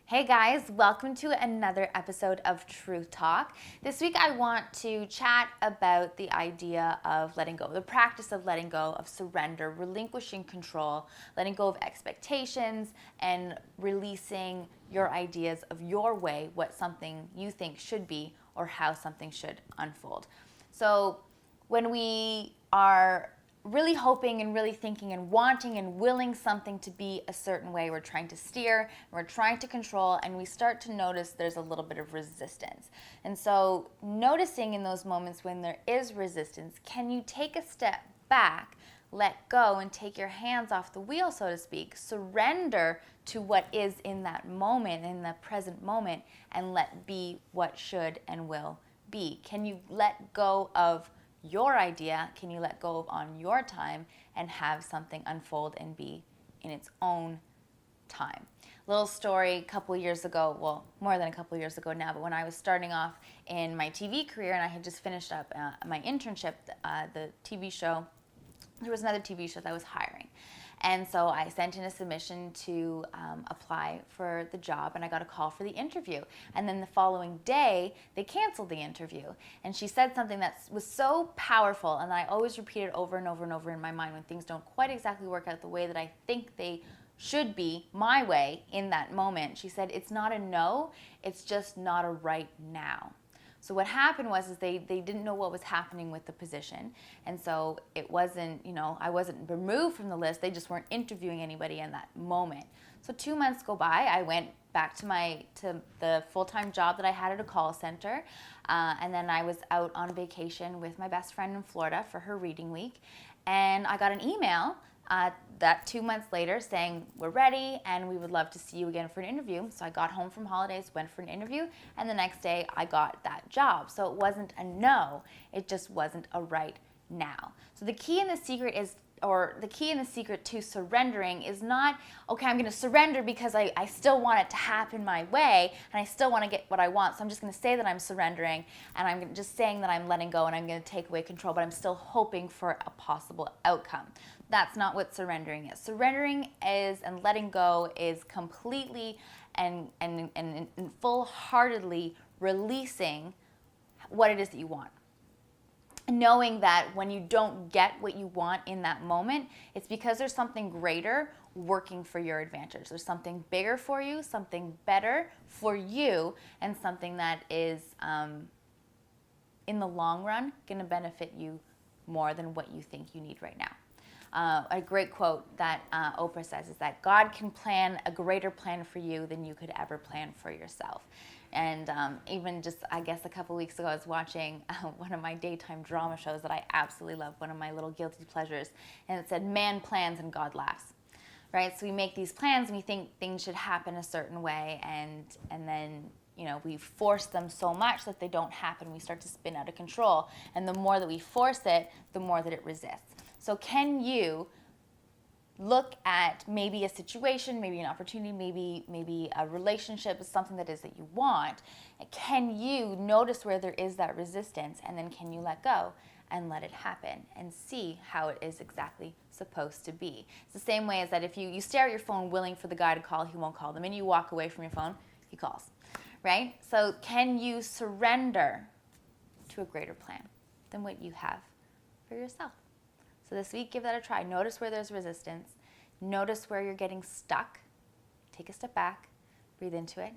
Hey guys, welcome to another episode of Truth Talk. This week I want to chat about the idea of letting go, the practice of letting go, of surrender, relinquishing control, letting go of expectations, and releasing your ideas of your way, what something you think should be or how something should unfold. So when we are really hoping and really thinking and wanting and willing something to be a certain way, we're trying to steer, we're trying to control, and we start to notice there's a little bit of resistance. And so noticing in those moments when there is resistance, can you take a step back, let go, and take your hands off the wheel, so to speak, surrender to what is in that moment, in the present moment, and let be what should and will be? Can you let go of your idea? Can you let go of on your time and have something unfold and be in its own time? Little story, a couple years ago, well, more than a couple years ago now, but when I was starting off in my TV career and I had just finished up my internship, the TV show, there was another TV show that was hiring. And so I sent in a submission to apply for the job, and I got a call for the interview. And then the following day, they canceled the interview. And she said something that was so powerful, and I always repeat it over and over and over in my mind when things don't quite exactly work out the way that I think they should be, my way, in that moment. She said, it's not a no, it's just not a right now. So what happened was they didn't know what was happening with the position. And so it wasn't, I wasn't removed from the list. They just weren't interviewing anybody in that moment. So 2 months go by. I went back to the full-time job that I had at a call center. And then I was out on vacation with my best friend in Florida for her reading week. And I got an email that 2 months later saying, we're ready and we would love to see you again for an interview. So I got home from holidays, went for an interview, and the next day I got that job. So it wasn't a no, it just wasn't a right now. So the key and the secret to surrendering is not, okay, I'm going to surrender because I still want it to happen my way and I still want to get what I want. So I'm just going to say that I'm surrendering and I'm just saying that I'm letting go and I'm going to take away control, but I'm still hoping for a possible outcome. That's not what surrendering is. Surrendering is, and letting go is completely and full-heartedly releasing what it is that you want. Knowing that when you don't get what you want in that moment, it's because there's something greater working for your advantage. There's something bigger for you, something better for you, and something that is, in the long run, going to benefit you more than what you think you need right now. A great quote that Oprah says is that God can plan a greater plan for you than you could ever plan for yourself. And even just, I guess, a couple weeks ago, I was watching one of my daytime drama shows that I absolutely love, one of my little guilty pleasures, and it said, man plans and God laughs. Right? So we make these plans and we think things should happen a certain way, and then we force them so much that they don't happen. We start to spin out of control. And the more that we force it, the more that it resists. So can you look at maybe a situation, maybe an opportunity, maybe a relationship, something that is that you want? Can you notice where there is that resistance, and then can you let go and let it happen and see how it is exactly supposed to be? It's the same way as that if you stare at your phone willing for the guy to call, he won't call. The minute you walk away from your phone, he calls, right? So can you surrender to a greater plan than what you have for yourself? So this week, give that a try. Notice where there's resistance. Notice where you're getting stuck. Take a step back, breathe into it,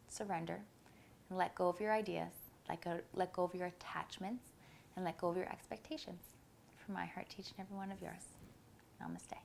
surrender, and let go of your ideas, let go of your attachments, and let go of your expectations. From my heart to each and every one of yours. Namaste.